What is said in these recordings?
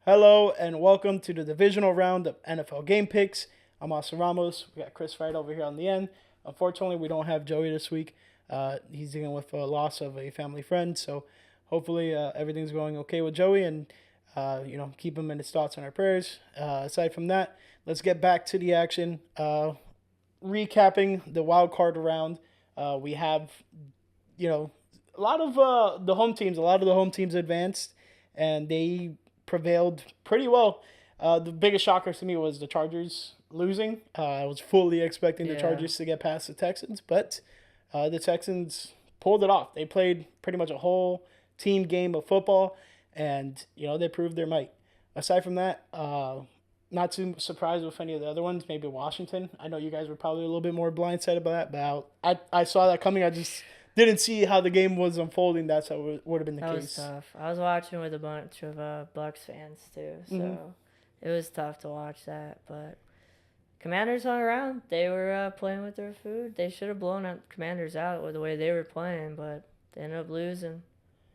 Hello and welcome to the divisional round of NFL Gamepicks. I'm Austin Ramos. We got Chris right over here on the end. Unfortunately, we don't have Joey this week. He's dealing with a loss of a family friend, so hopefully everything's going okay with Joey and keep him in his thoughts and our prayers. Aside from that, let's get back to the action. Recapping the wild card round, we have a lot of the home teams. A lot of the home teams advanced, and they prevailed pretty well. The biggest shocker to me was the Chargers losing. I was fully expecting the Yeah, Chargers to get past the Texans, but the Texans pulled it off. They played pretty much a whole team game of football, and they proved their might. Aside from that, not too surprised with any of the other ones. Maybe Washington. I know you guys were probably a little bit more blindsided by that, but I saw that coming. I just didn't see how the game was unfolding. That's how it would have been the that was case. tough. I was watching with a bunch of Bucks fans too, Mm-hmm. so it was tough to watch that. But Commanders hung around. They were playing with their food. They should have blown out Commanders out with the way they were playing, but they ended up losing.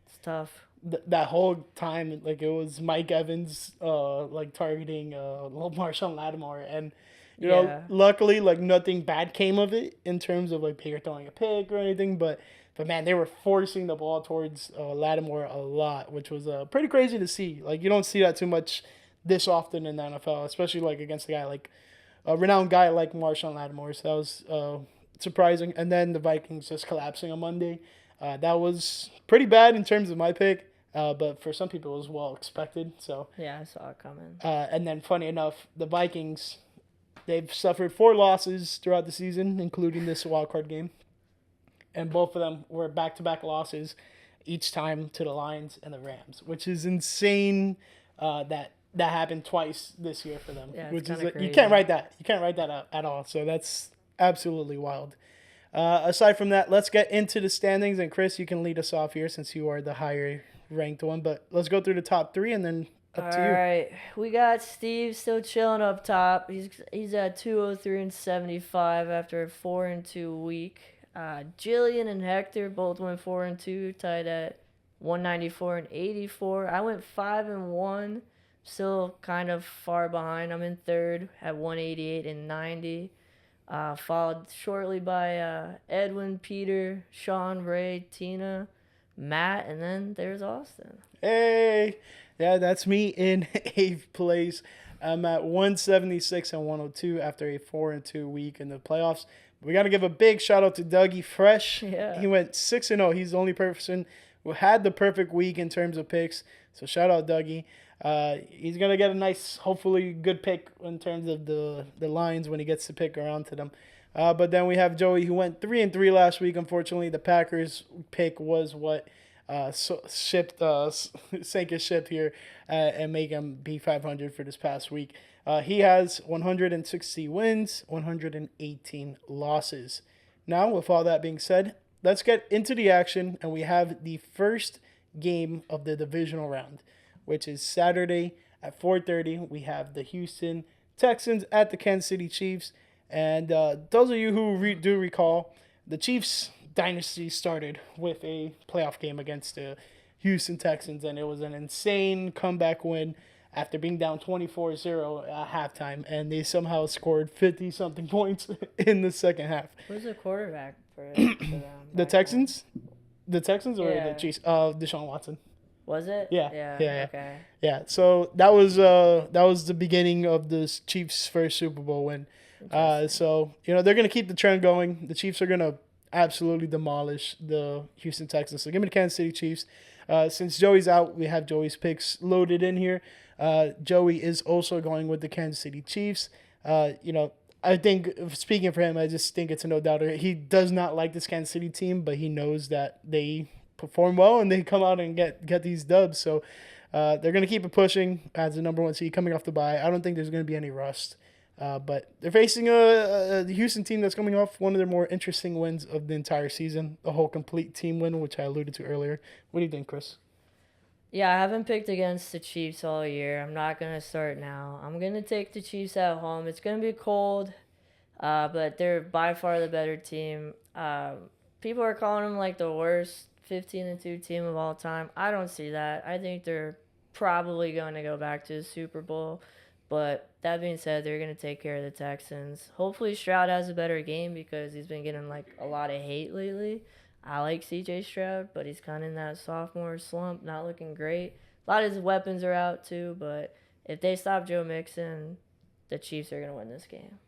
It's tough. That whole time, like it was Mike Evans, like targeting Marshawn Lattimore, and Yeah, luckily, like nothing bad came of it in terms of like Baker throwing a pick or anything, but man, they were forcing the ball towards Lattimore a lot, which was pretty crazy to see. Like you don't see that too much this often in the NFL, especially like against a guy like a renowned guy like Marshawn Lattimore. So that was surprising. And then the Vikings just collapsing on Monday. That was pretty bad in terms of my pick. But for some people, it was well expected. So, yeah, I saw it coming. and then funny enough, the Vikings, they've suffered 4 losses throughout the season, including this wild card game, and both of them were back-to-back losses, each time to the Lions and the Rams, which is insane. That happened twice this year for them, Yeah, it's which is kind of you can't crazy. write that. You can't write that out at all. So that's absolutely wild. Aside from that, let's get into the standings. And Chris, you can lead us off here since you are the higher ranked one. But let's go through the top three and then All up to you. right, we got Steve still chilling up top. He's at 203 and 75 after a 4-2 week. Jillian and Hector both went 4-2, tied at 194 and 84. I went 5-1, still kind of far behind. I'm in third at 188 and 90. Followed shortly by Edwin, Peter, Sean, Ray, Tina, Matt, and then there's Austin. Hey, yeah, that's me in eighth place. I'm at 176 and 102 after a 4-2 week in the playoffs. We got to give a big shout out to Dougie Fresh. Yeah. He went 6-0. He's the only person who had the perfect week in terms of picks. So shout out Dougie. He's gonna get a nice, hopefully good pick in terms of the lines when he gets to pick around to them. But then we have Joey who went 3-3 last week. Unfortunately, the Packers pick was what sank his ship here and make him be 500 for this past week. He has 160 wins, 118 losses. Now, with all that being said, let's get into the action, and we have the first game of the divisional round, which is Saturday at 4:30. We have the Houston Texans at the Kansas City Chiefs, and those of you who do recall, the Chiefs dynasty started with a playoff game against the Houston Texans, and it was an insane comeback win after being down 24-0 at halftime, and they somehow scored 50 something points in the second half. Who's the quarterback for them The back then? Texans, the Texans or the Yeah. Chiefs? Deshaun Watson. Was it? Yeah, Yeah. yeah, yeah. Okay. Yeah, so that was the beginning of the Chiefs' first Super Bowl win. Interesting. So they're gonna keep the trend going. The Chiefs are gonna absolutely demolish the Houston Texans. So give me the Kansas City Chiefs. Since Joey's out, we have Joey's picks loaded in here. Joey is also going with the Kansas City Chiefs. I think speaking for him, I just think it's a no doubter. He does not like this Kansas City team, but he knows that they perform well and they come out and get these dubs. So they're gonna keep it pushing as the number one seed coming off the bye. I don't think there's gonna be any rust. But they're facing a Houston team that's coming off one of their more interesting wins of the entire season, a whole complete team win, which I alluded to earlier. What do you think, Chris? Yeah, I haven't picked against the Chiefs all year. I'm not gonna start now. I'm gonna take the Chiefs at home. It's gonna be cold, but they're by far the better team. People are calling them like the worst 15-2 team of all time. I don't see that. I think they're probably going to go back to the Super Bowl. But that being said, they're going to take care of the Texans. Hopefully, Stroud has a better game because he's been getting like a lot of hate lately. I like CJ Stroud, but he's kind of in that sophomore slump, not looking great. A lot of his weapons are out too, but if they stop Joe Mixon, the Chiefs are going to win this game.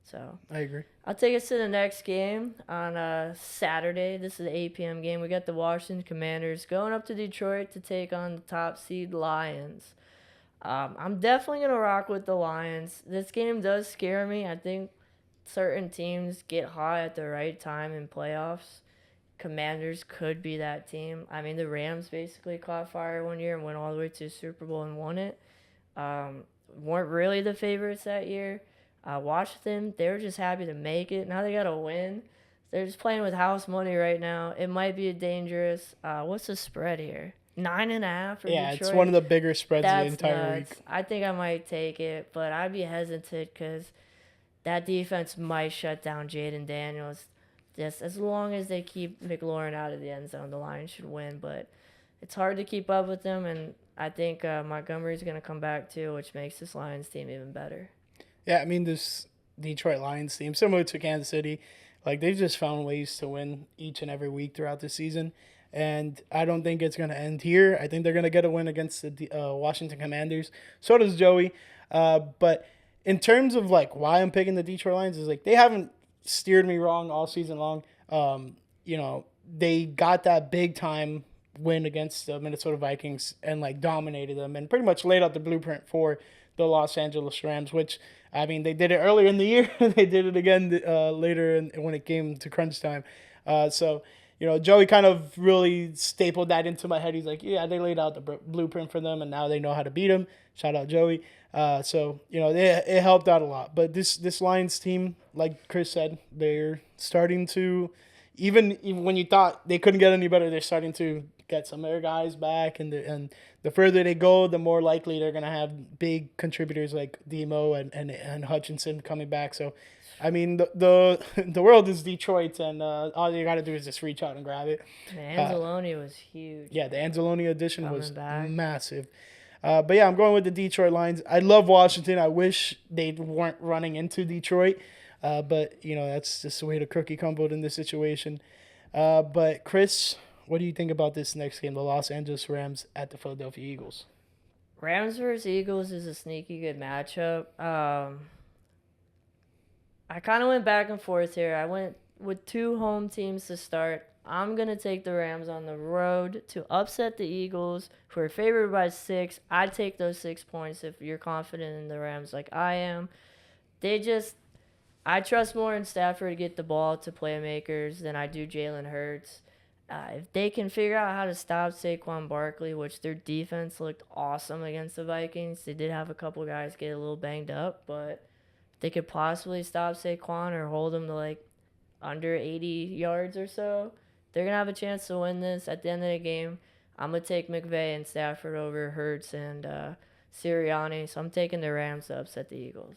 So I agree. I'll take us to the next game on Saturday. This is the 8 p.m. game. We got the Washington Commanders going up to Detroit to take on the top seed Lions. I'm definitely going to rock with the Lions. This game does scare me. I think certain teams get hot at the right time in playoffs. Commanders could be that team. I mean, the Rams basically caught fire one year and went all the way to the Super Bowl and won it. Weren't really the favorites that year. Washington, they were just happy to make it. Now they got to win. They're just playing with house money right now. It might be a dangerous. What's the spread here? 9.5 for Yeah, Detroit. it's one of the bigger spreads of the That's entire nuts. week. I think I might take it, but I'd be hesitant because that defense might shut down Jaden Daniels. Just as long as they keep McLaurin out of the end zone, the Lions should win. But it's hard to keep up with them, and I think Montgomery's going to come back too, which makes this Lions team even better. Yeah, I mean, this Detroit Lions team, similar to Kansas City, like they've just found ways to win each and every week throughout the season. And I don't think it's going to end here. I think they're going to get a win against the Washington Commanders. So does Joey. But in terms of like why I'm picking the Detroit Lions is like they haven't steered me wrong all season long. They got that big time win against the Minnesota Vikings and like dominated them and pretty much laid out the blueprint for the Los Angeles Rams, which I mean they did it earlier in the year. They did it again later when it came to crunch time. Joey kind of really stapled that into my head. He's like, yeah, they laid out the blueprint for them, and now they know how to beat them. Shout out Joey. It helped out a lot. But this Lions team, like Chris said, they're starting to, even when you thought they couldn't get any better, they're starting to get some of their guys back. And the further they go, the more likely they're going to have big contributors like Demo and Hutchinson coming back. So, I mean, the world is Detroit, and all you got to do is just reach out and grab it. Anzalone was huge. Yeah, the Anzalone addition was back. massive. But yeah, I'm going with the Detroit Lions. I love Washington. I wish they weren't running into Detroit. But, that's just the way the cookie crumbled in this situation. But, Chris, what do you think about this next game, the Los Angeles Rams at the Philadelphia Eagles? Rams versus Eagles is a sneaky good matchup. I kind of went back and forth here. I went with two home teams to start. I'm going to take the Rams on the road to upset the Eagles, who are favored by 6. I'd take those 6 points if you're confident in the Rams like I am. I trust more in Stafford to get the ball to playmakers than I do Jalen Hurts. If they can figure out how to stop Saquon Barkley, which their defense looked awesome against the Vikings. They did have a couple guys get a little banged up, but they could possibly stop Saquon or hold him to like under 80 yards or so. They're going to have a chance to win this at the end of the game. I'm going to take McVay and Stafford over Hurts and Sirianni. So I'm taking the Rams to upset the Eagles.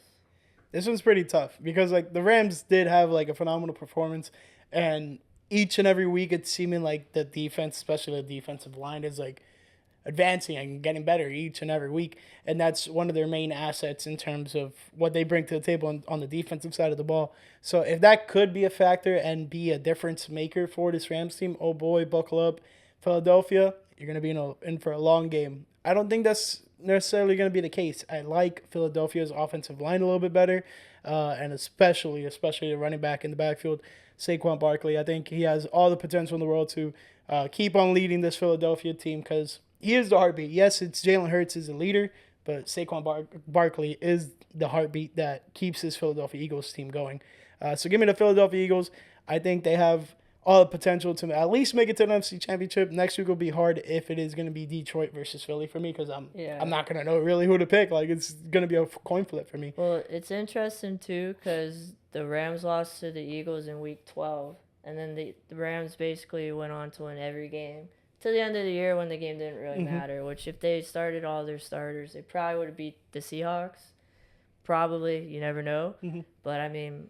This one's pretty tough because like the Rams did have like a phenomenal performance, and each and every week it's seeming like the defense, especially the defensive line, is like advancing and getting better each and every week. And that's one of their main assets in terms of what they bring to the table on the defensive side of the ball. So if that could be a factor and be a difference maker for this Rams team, oh boy, buckle up. Philadelphia, you're going to be in for a long game. I don't think that's necessarily going to be the case. I like Philadelphia's offensive line a little bit better, and especially the running back in the backfield, Saquon Barkley. I think he has all the potential in the world to keep on leading this Philadelphia team because he is the heartbeat. Yes, it's Jalen Hurts is the leader, but Saquon Barkley is the heartbeat that keeps this Philadelphia Eagles team going. So give me the Philadelphia Eagles. I think they have all the potential to at least make it to the NFC Championship. Next week will be hard if it is going to be Detroit versus Philly for me because I'm not going to know really who to pick. Like, it's going to be a coin flip for me. Well, it's interesting, too, because the Rams lost to the Eagles in Week 12, and then the Rams basically went on to win every game to the end of the year when the game didn't really matter, which if they started all their starters, they probably would have beat the Seahawks. Probably. You never know. But, I mean,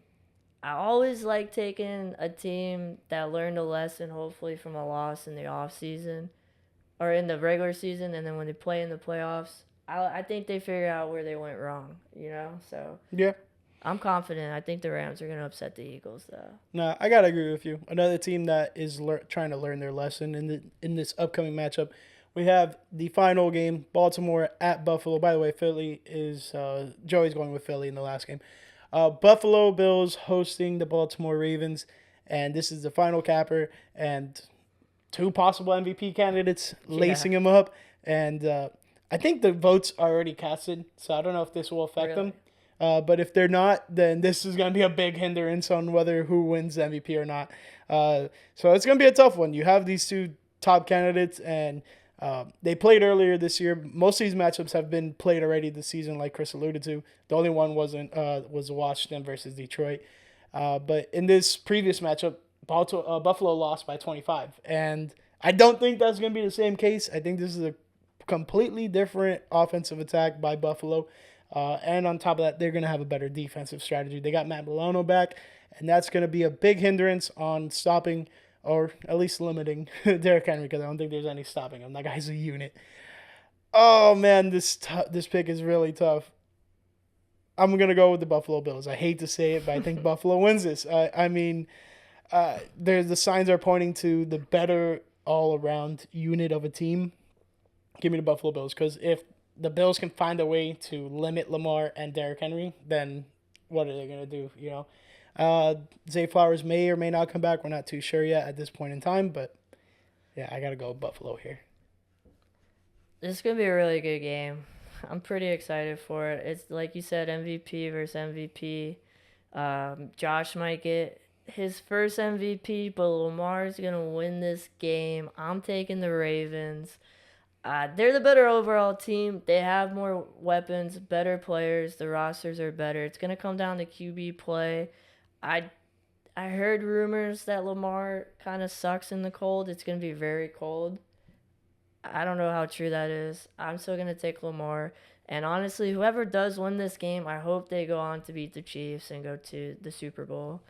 I always like taking a team that learned a lesson, hopefully, from a loss in the offseason or in the regular season, and then when they play in the playoffs, I think they figure out where they went wrong. So Yeah. I'm confident. I think the Rams are gonna upset the Eagles though. No, I gotta agree with you. Another team that is trying to learn their lesson in this upcoming matchup. We have the final game, Baltimore at Buffalo. By the way, Philly is Joey's going with Philly in the last game. Buffalo Bills hosting the Baltimore Ravens, and this is the final capper. And two possible MVP candidates lacing him up, and I think the votes are already casted, so I don't know if this will affect them. But if they're not, then this is going to be a big hindrance on whether who wins MVP or not. So it's going to be a tough one. You have these two top candidates, and they played earlier this year. Most of these matchups have been played already this season, like Chris alluded to. The only one was Washington versus Detroit. But in this previous matchup, Buffalo lost by 25. And I don't think that's going to be the same case. I think this is a completely different offensive attack by Buffalo. And on top of that, they're going to have a better defensive strategy. They got Matt Milano back, and that's going to be a big hindrance on stopping or at least limiting Derrick Henry, because I don't think there's any stopping him. That guy's a unit. Oh, man, this pick is really tough. I'm going to go with the Buffalo Bills. I hate to say it, but I think Buffalo wins this. The signs are pointing to the better all-around unit of a team. Give me the Buffalo Bills, because if the Bills can find a way to limit Lamar and Derrick Henry, then what are they going to do, Zay Flowers may or may not come back. We're not too sure yet at this point in time, but yeah, I got to go with Buffalo here. This is going to be a really good game. I'm pretty excited for it. It's like you said, MVP versus MVP. Josh might get his first MVP, but Lamar's going to win this game. I'm taking the Ravens. They're the better overall team. They have more weapons, better players. The rosters are better. It's going to come down to QB play. I heard rumors that Lamar kind of sucks in the cold. It's going to be very cold. I don't know how true that is. I'm still going to take Lamar. And honestly, whoever does win this game, I hope they go on to beat the Chiefs and go to the Super Bowl.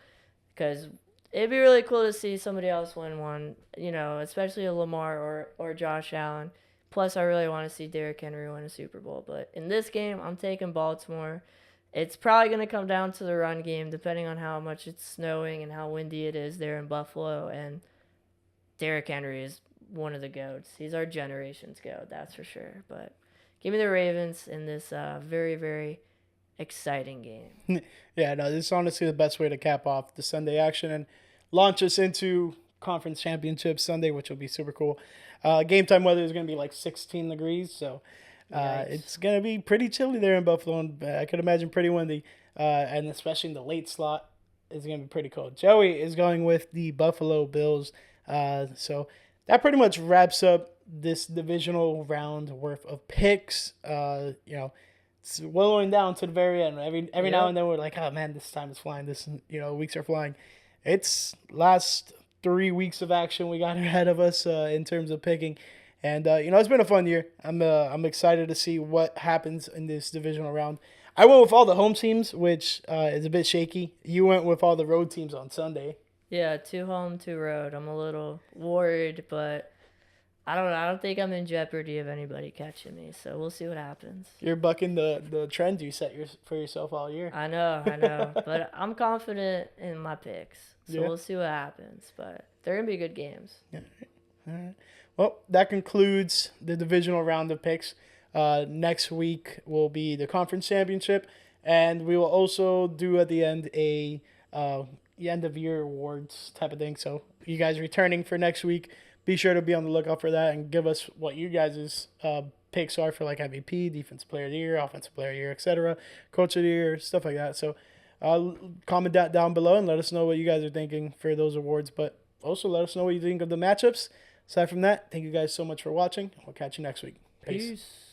Because it'd be really cool to see somebody else win one, especially a Lamar or Josh Allen. Plus, I really want to see Derrick Henry win a Super Bowl. But in this game, I'm taking Baltimore. It's probably going to come down to the run game, depending on how much it's snowing and how windy it is there in Buffalo. And Derrick Henry is one of the GOATs. He's our generation's GOAT, that's for sure. But give me the Ravens in this very, very exciting game. Yeah, no, this is honestly the best way to cap off the Sunday action and launch us into Conference Championship Sunday, which will be super cool. Game time weather is going to be like 16 degrees, so it's going to be pretty chilly there in Buffalo, and I could imagine pretty windy, and especially in the late slot, it's going to be pretty cold. Joey is going with the Buffalo Bills, so that pretty much wraps up this divisional round worth of picks. It's willowing down to the very end. Every now and then we're like, oh man, this time is flying. Weeks are flying. It's last 3 weeks of action we got ahead of us in terms of picking, and it's been a fun year. I'm excited to see what happens in this divisional round. I went with all the home teams, which is a bit shaky. You went with all the road teams on Sunday. Yeah, 2 home, 2 road. I'm a little worried, but I don't know. I don't think I'm in jeopardy of anybody catching me, so we'll see what happens. You're bucking the trend you set for yourself all year. I know. But I'm confident in my picks, so we'll see what happens. But they're going to be good games. Yeah. All right. Well, that concludes the divisional round of picks. Next week will be the conference championship, and we will also do at the end a end of year awards type of thing. So you guys returning for next week, be sure to be on the lookout for that and give us what you guys' picks are for like MVP, defensive player of the year, offensive player of the year, etc., coach of the year, stuff like that. So comment that down below and let us know what you guys are thinking for those awards, but also let us know what you think of the matchups. Aside from that, thank you guys so much for watching. We'll catch you next week. Peace.